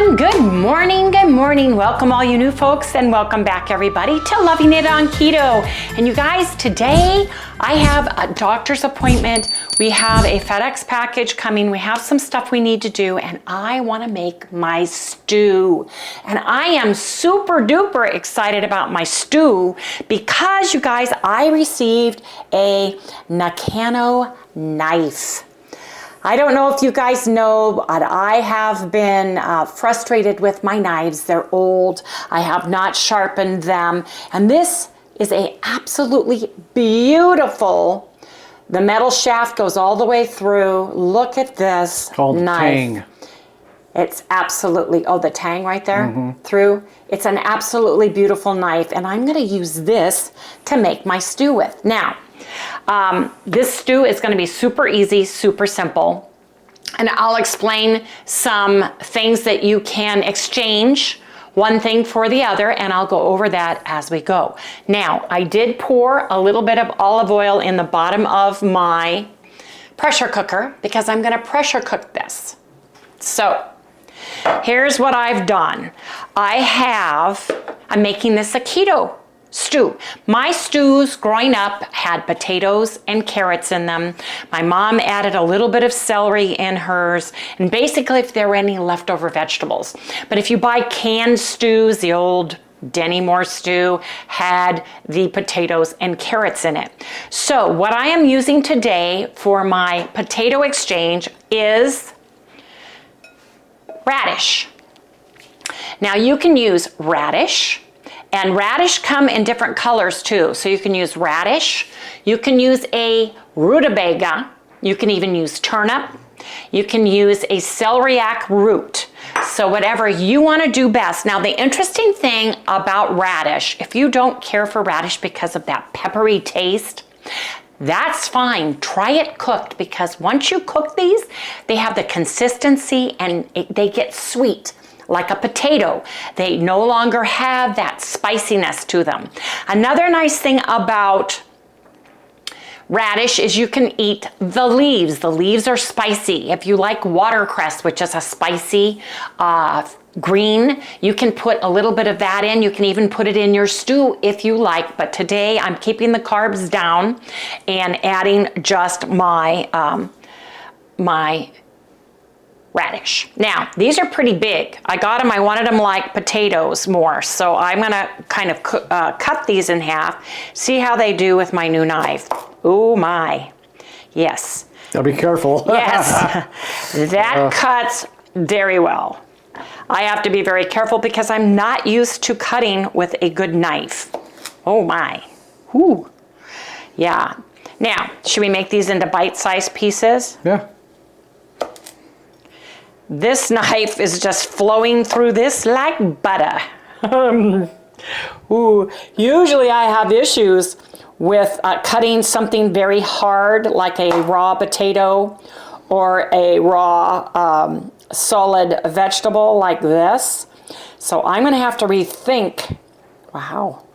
everyone. Good morning. Good morning. Welcome all you new folks and welcome back everybody to Loving It on Keto. And you guys, today I have a doctor's appointment. We have a FedEx package coming. We have some stuff we need to do and I want to make my stew. And I am super duper excited about my stew because you guys, I received a Nakano knife. I don't know if you guys know, but I have been frustrated with my knives. They're old. I have not sharpened them. And this is a absolutely beautiful, the metal shaft goes all the way through. Look at this called knife. Tang. It's absolutely, oh, the tang right there through. It's an absolutely beautiful knife. And I'm gonna use this to make my stew with. Now, this stew is going to be super easy, super simple, and I'll explain some things that you can exchange one thing for the other, and I'll go over that as we go. Now, I did pour a little bit of olive oil in the bottom of my pressure cooker because I'm going to pressure cook this. So, here's what I've done. I'm making this a keto stew. My stews growing up had potatoes and carrots in them. My mom added a little bit of celery in hers, and basically if there were any leftover vegetables. But if you buy canned stews, the old Denny Moore stew had the potatoes and carrots in it. So what I am using today for my potato exchange is radish. Now you can use radish, and radish come in different colors too. So you can use radish, you can use a rutabaga, you can even use turnip, you can use a celeriac root. So whatever you want to do best. Now the interesting thing about radish, if you don't care for radish because of that peppery taste, that's fine. Try it cooked because once you cook these, they have the consistency and they get sweet. Like a potato. They no longer have that spiciness to them. Another nice thing about radish is you can eat the leaves. The leaves are spicy. If you like watercress, which is a spicy green, you can put a little bit of that in. You can even put it in your stew if you like. But today I'm keeping the carbs down and adding just my radish. Now, these are pretty big. I got them, I wanted them like potatoes more. So I'm gonna kind of cut these in half, see how they do with my new knife. Oh my, yes. Gotta be careful. Yes, that cuts very well. I have to be very careful because I'm not used to cutting with a good knife. Oh my, whoo. Yeah. Now, should we make these into bite-sized pieces? Yeah. This knife is just flowing through this like butter. Usually I have issues with cutting something very hard like a raw potato or a raw solid vegetable like this. So I'm going to have to rethink. Wow.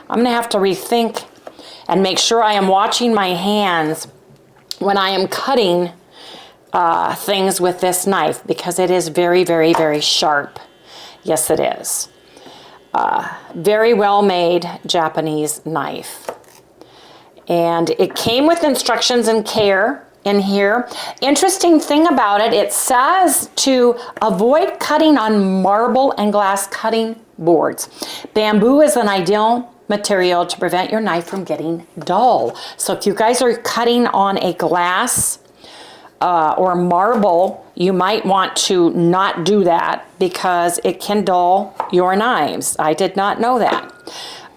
I'm going to have to rethink and make sure I am watching my hands when I am cutting things with this knife because it is very, very, very sharp. Yes, it is. Very well made Japanese knife. And it came with instructions and care in here. Interesting thing about it, it says to avoid cutting on marble and glass cutting boards. Bamboo is an ideal material to prevent your knife from getting dull. So if you guys are cutting on a glass or marble, you might want to not do that because it can dull your knives. I did not know that.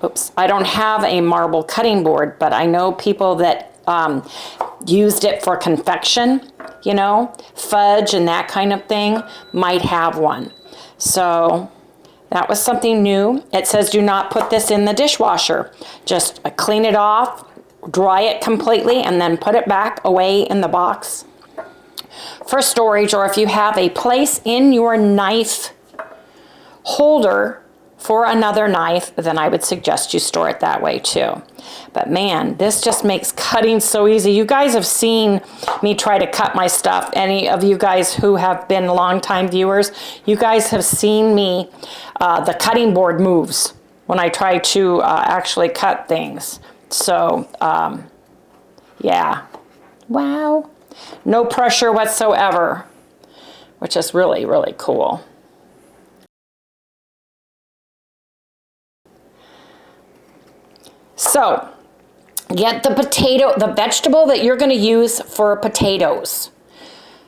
Oops, I don't have a marble cutting board, but I know people that used it for confection, you know, fudge and that kind of thing, might have one. So that was something new. It says do not put this in the dishwasher. Just clean it off, dry it completely, and then put it back away in the box for storage, or if you have a place in your knife holder for another knife, then I would suggest you store it that way too. But man, this just makes cutting so easy. You guys have seen me try to cut my stuff. Any of you guys who have been longtime viewers, you guys have seen me, the cutting board moves when I try to actually cut things. So, yeah. Wow. No pressure whatsoever, which is really, really cool. So, get the potato, the vegetable that you're going to use for potatoes.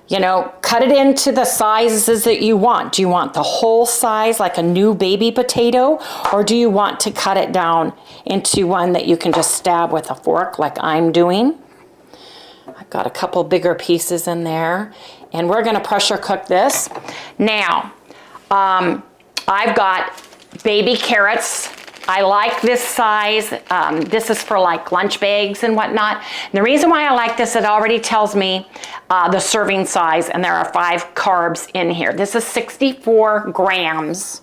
You know, cut it into the sizes that you want. Do you want the whole size, like a new baby potato? Or do you want to cut it down into one that you can just stab with a fork like I'm doing? I've got a couple bigger pieces in there. And we're going to pressure cook this. Now, I've got baby carrots. I like this size. This is for like lunch bags and whatnot. And the reason why I like this, it already tells me the serving size, and there are 5 carbs in here. This is 64 grams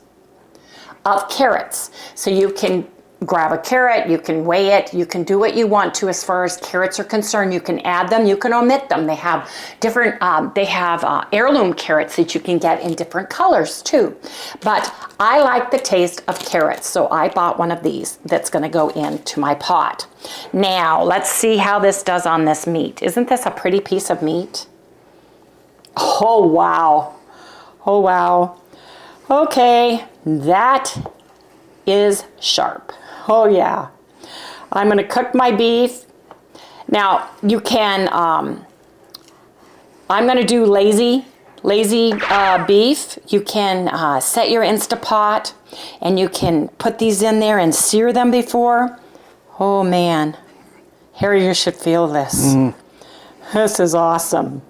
of carrots. So you can grab a carrot, you can weigh it, you can do what you want to as far as carrots are concerned. You can add them, you can omit them. They have different, heirloom carrots that you can get in different colors too. But I like the taste of carrots, so I bought one of these that's gonna go into my pot. Now, let's see how this does on this meat. Isn't this a pretty piece of meat? Oh, wow. Oh, wow. Okay, that is sharp. Oh yeah. I'm gonna cook my beef. Now you can, I'm gonna do lazy beef. You can set your Instapot and you can put these in there and sear them before. Oh man, Harry, you should feel this. This is awesome.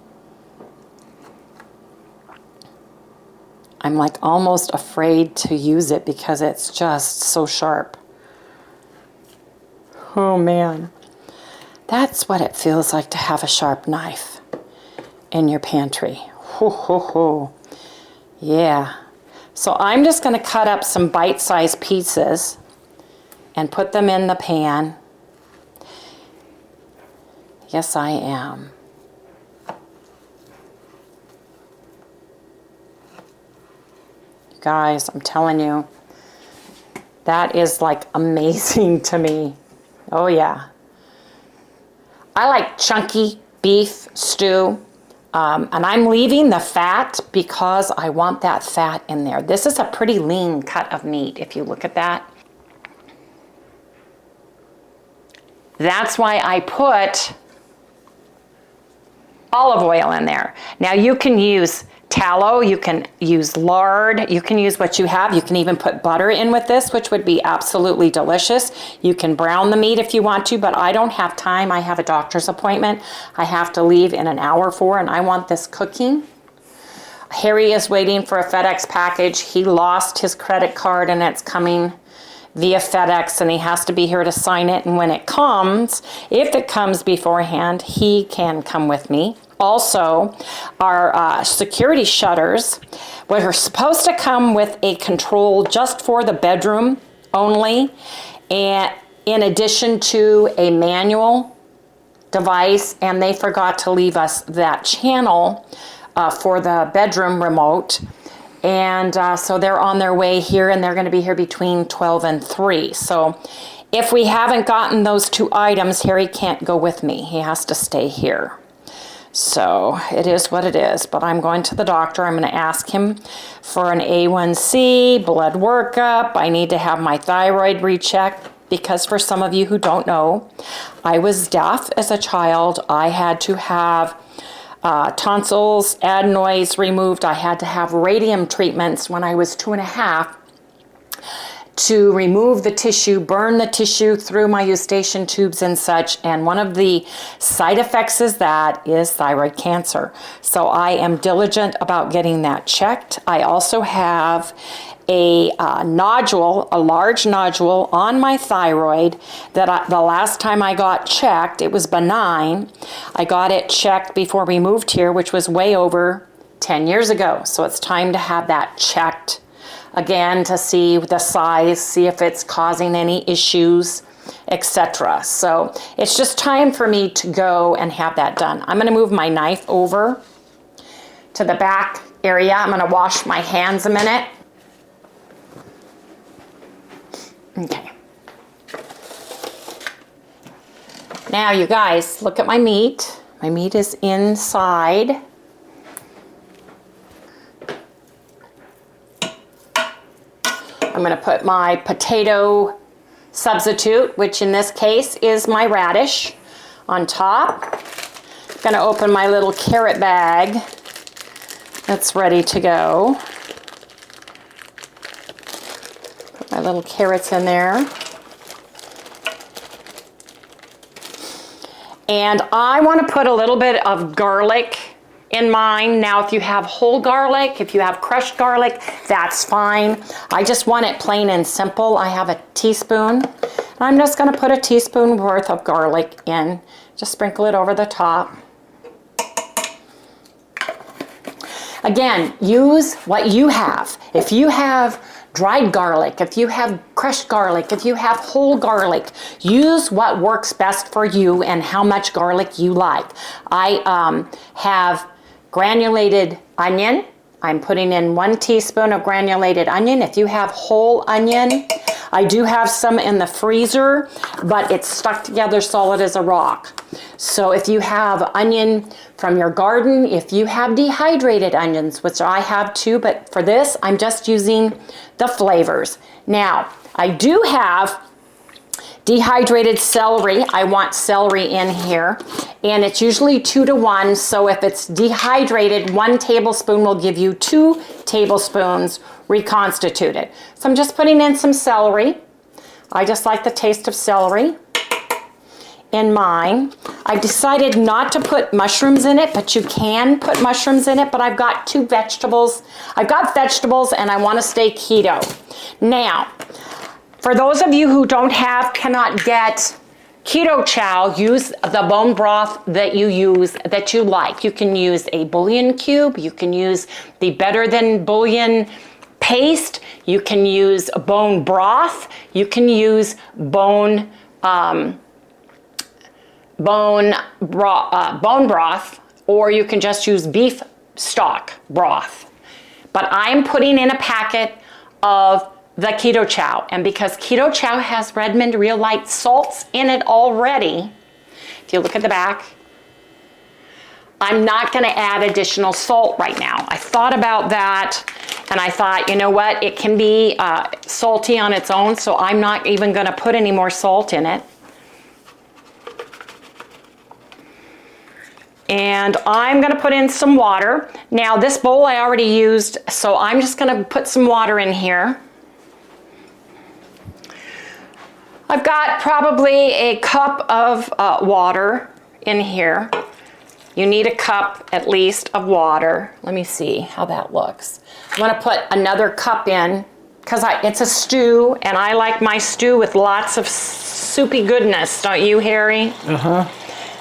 I'm like almost afraid to use it because it's just so sharp. Oh man, that's what it feels like to have a sharp knife in your pantry. Ho, ho, ho. Yeah. So I'm just going to cut up some bite-sized pieces and put them in the pan. Yes, I am. Guys, I'm telling you, that is like amazing to me. Oh yeah. I like chunky beef stew, and I'm leaving the fat because I want that fat in there. This is a pretty lean cut of meat if you look at that. That's why I put olive oil in there. Now you can use tallow, you can use lard, you can use what you have. You can even put butter in with this, which would be absolutely delicious. You can brown the meat if you want to, but I don't have time. I have a doctor's appointment I have to leave in an hour for, and I want this cooking. Harry is waiting for a FedEx package. He lost his credit card and it's coming via FedEx, and he has to be here to sign it. And when it comes, if it comes beforehand, he can come with me. Also, our security shutters, which are supposed to come with a control just for the bedroom only, and in addition to a manual device, and they forgot to leave us that channel for the bedroom remote. And so they're on their way here, and they're going to be here between 12 and 3. So if we haven't gotten those 2 items, Harry can't go with me. He has to stay here. So it is what it is, but I'm going to the doctor. I'm going to ask him for an A1C, blood workup. I need to have my thyroid rechecked because for some of you who don't know, I was deaf as a child. I had to have tonsils, adenoids removed. I had to have radium treatments when I was 2.5 to remove the tissue, burn the tissue through my eustachian tubes and such. And one of the side effects is that is thyroid cancer. So I am diligent about getting that checked. I also have a nodule, a large nodule on my thyroid that the last time I got checked, it was benign. I got it checked before we moved here, which was way over 10 years ago. So it's time to have that checked again, to see the size, see if it's causing any issues, etc. So it's just time for me to go and have that done. I'm going to move my knife over to the back area. I'm going to wash my hands a minute. Okay. Now you guys, look at my meat. My meat is inside. I'm going to put my potato substitute, which in this case is my radish, on top. I'm going to open my little carrot bag that's ready to go. Put my little carrots in there. And I want to put a little bit of garlic in mine. Now, if you have whole garlic, if you have crushed garlic, that's fine. I just want it plain and simple. I have a teaspoon. And I'm just going to put a teaspoon worth of garlic in. Just sprinkle it over the top. Again, use what you have. If you have dried garlic, if you have crushed garlic, if you have whole garlic, use what works best for you and how much garlic you like. I have granulated onion. I'm putting in 1 teaspoon of granulated onion. If you have whole onion, I do have some in the freezer, but it's stuck together solid as a rock. So if you have onion from your garden, if you have dehydrated onions, which I have too, but for this, I'm just using the flavors. Now, I do have dehydrated celery. I want celery in here, and it's usually 2 to 1. So if it's dehydrated, 1 tablespoon will give you 2 tablespoons reconstituted. So I'm just putting in some celery. I just like the taste of celery in mine. I decided not to put mushrooms in it, but you can put mushrooms in it, but I've got 2 vegetables. I've got vegetables and I want to stay keto. Now, for those of you who cannot get keto chow, use the bone broth that you like. You can use a bouillon cube. You can use the Better Than Bouillon paste. You can use bone broth. You can use bone broth, or you can just use beef stock broth. But I'm putting in a packet of the keto chow, and because keto chow has REDMOND Real Light salts in it already, if you look at the back, I'm not going to add additional salt right now. I thought about that, and I thought, you know what, it can be salty on its own, so I'm not even going to put any more salt in it. And I'm going to put in some water. Now, this bowl I already used, so I'm just going to put some water in here. I've got probably a cup of water in here. You need a cup at least of water. Let me see how that looks. I'm going to put another cup in because it's a stew, and I like my stew with lots of soupy goodness, don't you, Harry? Uh-huh.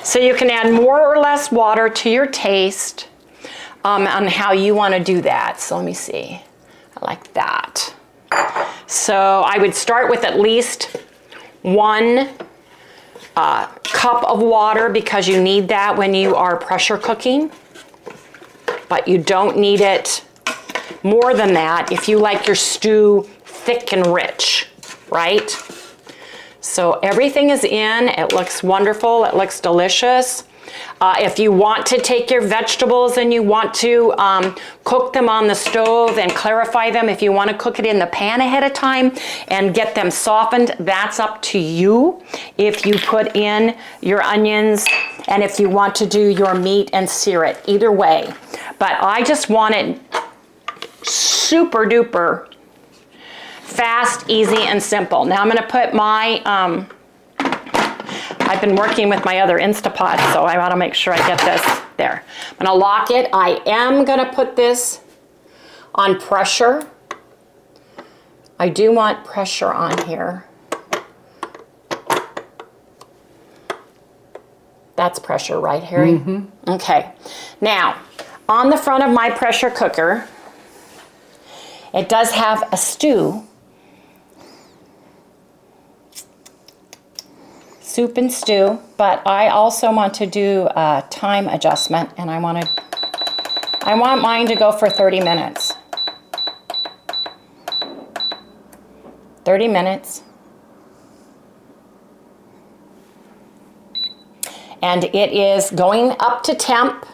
So you can add more or less water to your taste on how you want to do that. So let me see. I like that. So I would start with at least 1 cup of water because you need that when you are pressure cooking. But you don't need it more than that if you like your stew thick and rich, right? So everything is in. It looks wonderful. It looks delicious. If you want to take your vegetables and you want to cook them on the stove and clarify them, if you want to cook it in the pan ahead of time and get them softened, that's up to you. If you put in your onions and if you want to do your meat and sear it, either way. But I just want it super duper fast, easy, and simple. Now I'm going to put my, I've been working with my other Instapot, so I want to make sure I get this there. I'm going to lock it. I am going to put this on pressure. I do want pressure on here. That's pressure, right, Harry? Mm-hmm. Okay. Now, on the front of my pressure cooker It does have a stew. Soup and stew, but I also want to do a time adjustment, and I want mine to go for 30 minutes. 30 minutes. And it is going up to temp.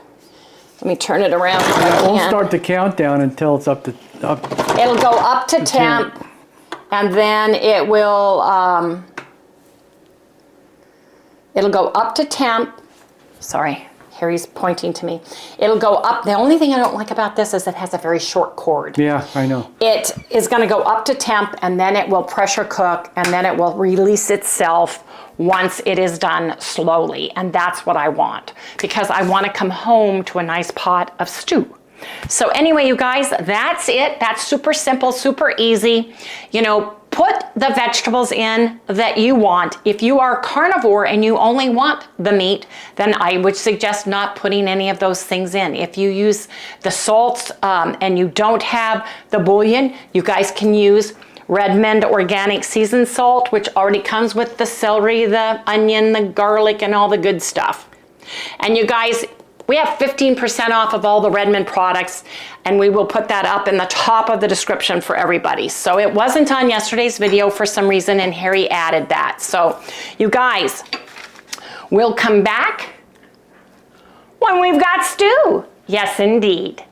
Let me turn it around. We'll start the countdown until it's up. It'll go up to temp, and then it will, it'll go up to temp. Sorry, Harry's pointing to me. It'll go up. The only thing I don't like about this is it has a very short cord. Yeah, I know. It is going to go up to temp, and then it will pressure cook, and then it will release itself once it is done slowly. And that's what I want, because I want to come home to a nice pot of stew. So anyway, you guys, that's it. That's super simple, super easy. You know, put the vegetables in that you want. If you are carnivore and you only want the meat, then I would suggest not putting any of those things in. If you use the salts and you don't have the bouillon, you guys can use Redmond organic seasoned salt, which already comes with the celery, the onion, the garlic, and all the good stuff. And you guys, we have 15% off of all the Redmond products, and we will put that up in the top of the description for everybody. So it wasn't on yesterday's video for some reason, and Harry added that. So you guys, we'll come back when we've got stew. Yes, indeed.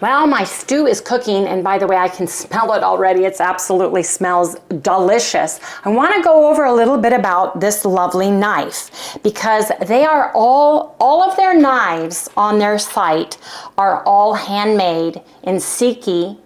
Well, my stew is cooking, and by the way, I can smell it already. It absolutely smells delicious. I want to go over a little bit about this lovely knife, because they are all of their knives on their site are all handmade in Siki,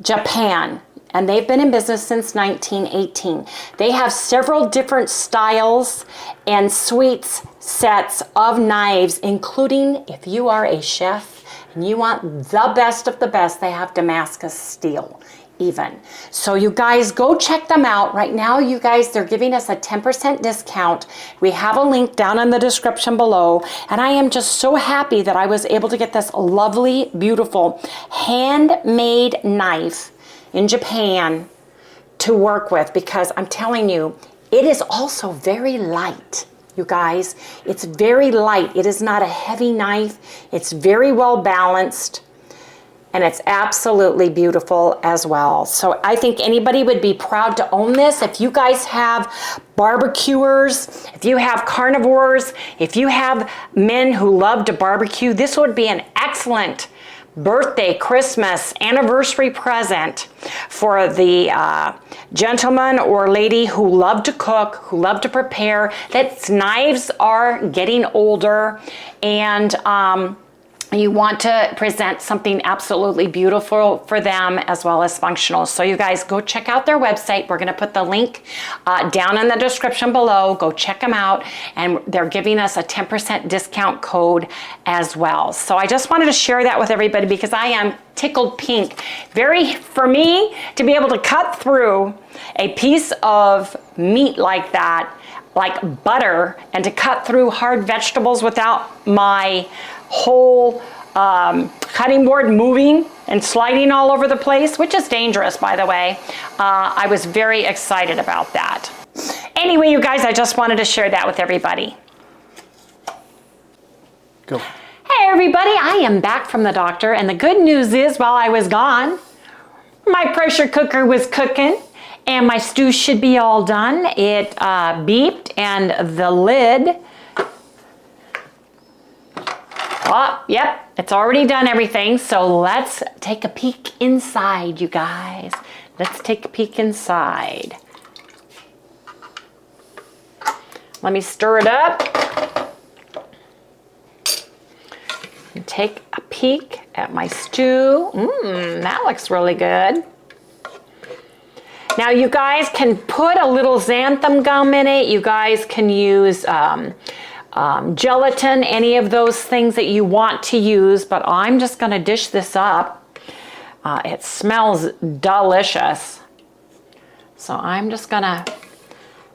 Japan. And they've been in business since 1918. They have several different styles and suites sets of knives, including if you are a chef and you want the best of the best, they have Damascus steel even. So you guys go check them out. Right now, you guys, they're giving us a 10% discount. We have a link down in the description below. And I am just so happy that I was able to get this lovely, beautiful handmade knife in Japan to work with, because I'm telling you, it is also very light. You guys, it's very light. It is not a heavy knife. It's very well balanced, and it's absolutely beautiful as well. So I think anybody would be proud to own this. If you guys have barbecuers, if you have carnivores, if you have men who love to barbecue, this would be an excellent birthday, Christmas, anniversary present for the gentleman or lady who love to cook, who love to prepare. That knives are getting older, and you want to present something absolutely beautiful for them as well as functional. So you guys go check out their website. We're going to put the link down in the description below. Go check them out, and they're giving us a 10% discount code as well. So I just wanted to share that with everybody, because I am tickled pink. For me to be able to cut through a piece of meat like that, like butter, and to cut through hard vegetables without my whole cutting board moving and sliding all over the place, which is dangerous, by the way. I was very excited about that. Anyway, you guys, I just wanted to share that with everybody. Go. Hey everybody, I am back from the doctor, and the good news is, while I was gone, my pressure cooker was cooking, and my stew should be all done. It beeped, and the lid, oh, yep, it's already done everything. So let's take a peek inside, you guys. Let's take a peek inside. Let me stir it up and take a peek at my stew. That looks really good. Now you guys can put a little xanthan gum in it. You guys can use gelatin, any of those things that you want to use, but I'm just gonna dish this up. It smells delicious. So I'm just gonna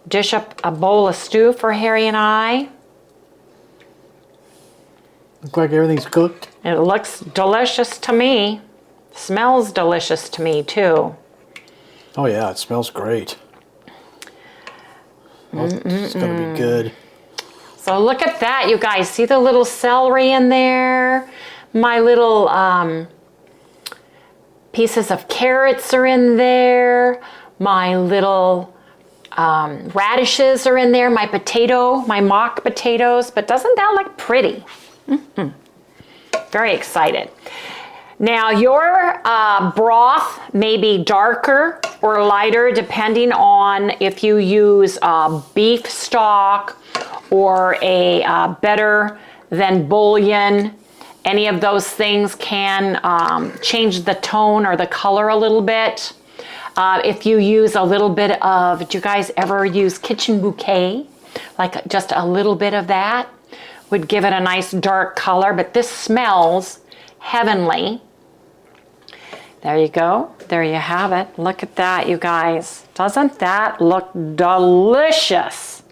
dish up a bowl of stew for Harry and I. Look like everything's cooked. It looks delicious to me. Smells delicious to me too. Oh yeah, it smells great. Oh, it's gonna be good. So look at that, you guys. See the little celery in there? My little pieces of carrots are in there. My little radishes are in there. My potato, my mock potatoes. But doesn't that look pretty? Very excited. Now your broth may be darker or lighter depending on if you use beef stock or a better than bouillon. Any of those things can change the tone or the color a little bit. If you use a little bit of, do you guys ever use kitchen bouquet? Like just a little bit of that would give it a nice dark color, but this smells heavenly. There you go. There you have it. Look at that, you guys. Doesn't that look delicious?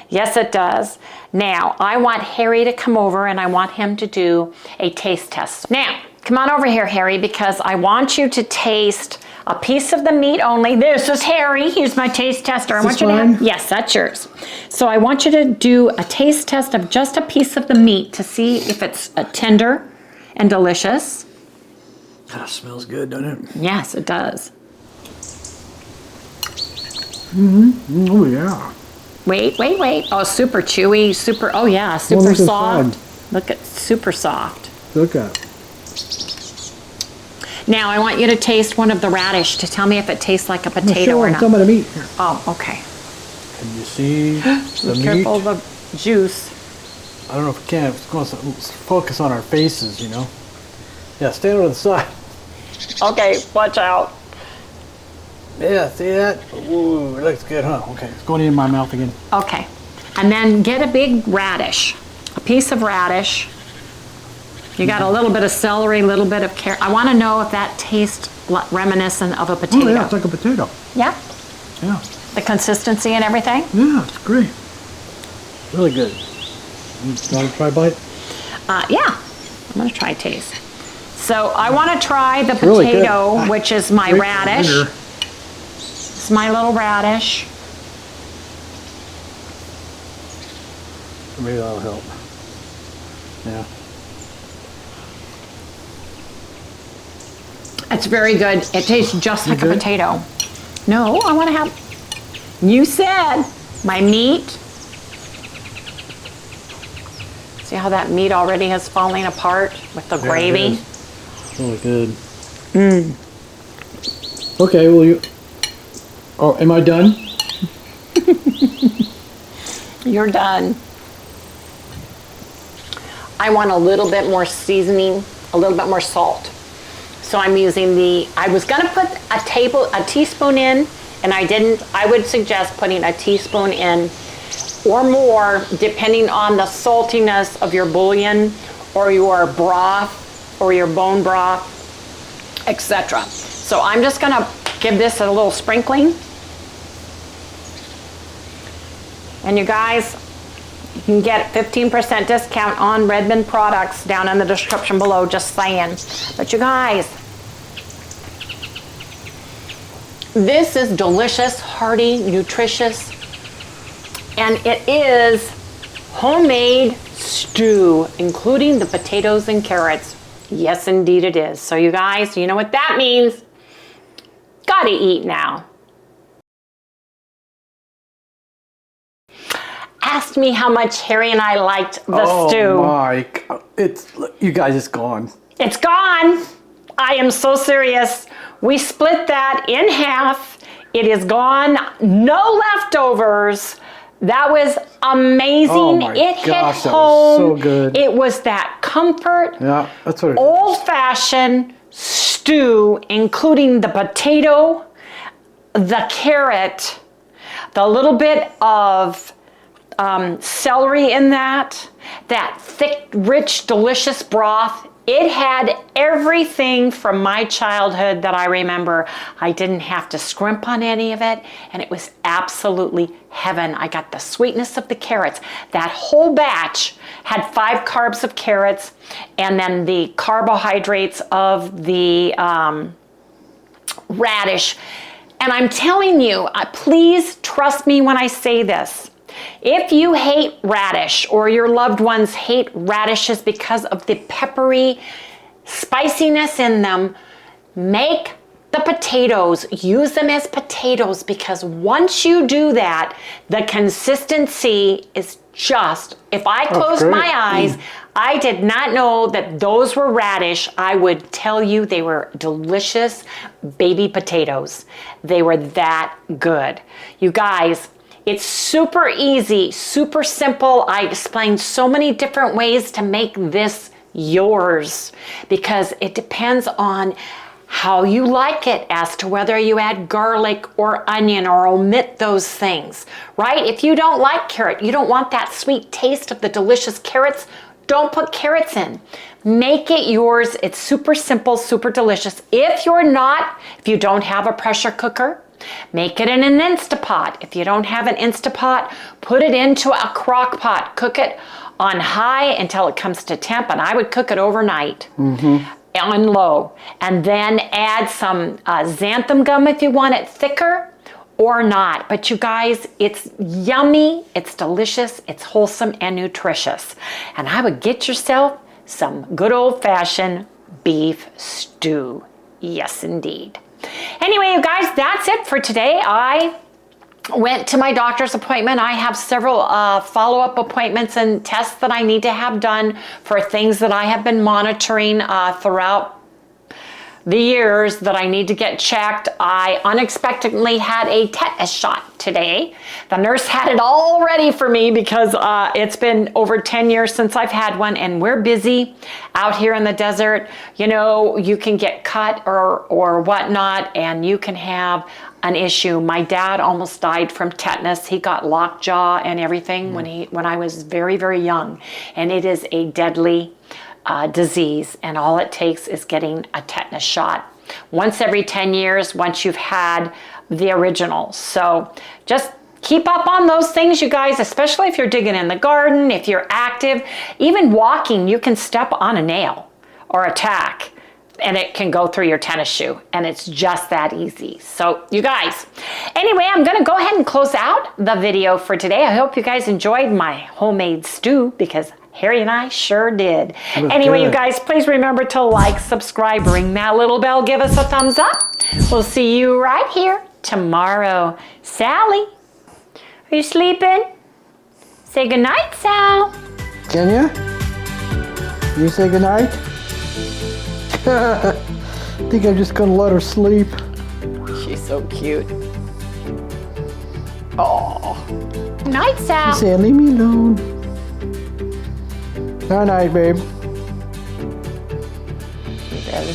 Yes, it does. Now, I want Harry to come over and I want him to do a taste test. Now, come on over here, Harry, because I want you to taste a piece of the meat only. This is Harry. He's my taste tester. I want you to yes, that's yours. So I want you to do a taste test of just a piece of the meat to see if it's tender and delicious. That smells good, doesn't it? Yes, it does. Oh yeah. Wait. Oh, super chewy, super, oh yeah, super soft. Look at, super soft. Look at it. Now I want you to taste one of the radish to tell me if it tastes like a potato or not. Some of the meat here. Oh, okay. Can you see the meat? Careful of the juice. I don't know if we can. It's going to focus on our faces, you know. Yeah, stand over the side. Okay, watch out. Yeah, see that? Ooh, it looks good, huh? Okay, it's going in my mouth again. Okay, and then get a big radish, a piece of radish. You got a little bit of celery, a little bit of carrot. I want to know if that tastes reminiscent of a potato. Oh yeah, it's like a potato. Yeah? Yeah. The consistency and everything? Yeah, it's great. Really good. You want to try a bite? Yeah, I'm going to try taste. So I want to try the Really potato, good. which is my radish. It's my little radish. Maybe that'll help. Yeah. It's very good. It tastes just like a potato. No, I want to have, you said, my meat. See how that meat already is falling apart with the gravy? Really good. Okay, well you, oh, am I done? You're done. I want a little bit more seasoning, a little bit more salt. So I'm using I was gonna put a teaspoon in, and I didn't. I would suggest putting a teaspoon in or more, depending on the saltiness of your bouillon or your broth or your bone broth, etc. So I'm just gonna give this a little sprinkling. And you guys, you can get 15% discount on Redmond products down in the description below, just saying. But you guys, this is delicious, hearty, nutritious, and it is homemade stew, including the potatoes and carrots. Yes, indeed it is. So you guys, you know what that means. Gotta eat now. Asked me how much Harry and I liked the stew. Oh my, you guys, it's gone. It's gone. I am so serious. We split that in half. It is gone. No leftovers. That was amazing. Oh my it gosh, hit that home. was so good. It was that comfort, Yeah, that's what it is. old-fashioned stew, including the potato, the carrot, the little bit of celery in that thick, rich, delicious broth. It had everything from my childhood that I remember. I didn't have to scrimp on any of it, and it was absolutely heaven. I got the sweetness of the carrots. That whole batch had 5 carbs of carrots, and then the carbohydrates of the radish. And I'm telling you, please trust me when I say this. If you hate radish, or your loved ones hate radishes because of the peppery spiciness in them, make the potatoes, use them as potatoes, because once you do that, the consistency is just, if I closed my eyes, I did not know that those were radish. I would tell you they were delicious baby potatoes. They were that good. You guys, it's super easy, super simple. I explained so many different ways to make this yours, because it depends on how you like it as to whether you add garlic or onion or omit those things, right? If you don't like carrot, you don't want that sweet taste of the delicious carrots, don't put carrots in. Make it yours. It's super simple, super delicious. If you don't have a pressure cooker, make it in an Instapot. If you don't have an Instapot, put it into a crock pot. Cook it on high until it comes to temp, and I would cook it overnight on low. And then add some xanthan gum if you want it thicker or not. But you guys, it's yummy, it's delicious, it's wholesome and nutritious. And I would get yourself some good old-fashioned beef stew. Yes, indeed. Anyway, you guys, that's it for today. I went to my doctor's appointment. I have several follow-up appointments and tests that I need to have done for things that I have been monitoring throughout the years that I need to get checked. I unexpectedly had a tetanus shot today. The nurse had it all ready for me because it's been over 10 years since I've had one, and we're busy out here in the desert. You know, you can get cut or whatnot, and you can have an issue. My dad almost died from tetanus. He got lockjaw and everything when I was very, very young, and it is a deadly disease, and all it takes is getting a tetanus shot once every 10 years once you've had the original. So just keep up on those things, you guys, especially if you're digging in the garden, if you're active. Even walking, you can step on a nail or a tack and it can go through your tennis shoe, and it's just that easy. So you guys, anyway, I'm gonna go ahead and close out the video for today. I hope you guys enjoyed my homemade stew, because Harry and I sure did. Anyway, you guys, please remember to like, subscribe, ring that little bell, give us a thumbs up. We'll see you right here tomorrow. Sally, are you sleeping? Say goodnight, Sal. Can you? You say goodnight? I think I'm just gonna let her sleep. She's so cute. Oh. Night, Sal. She said, leave me alone. Night, babe. Very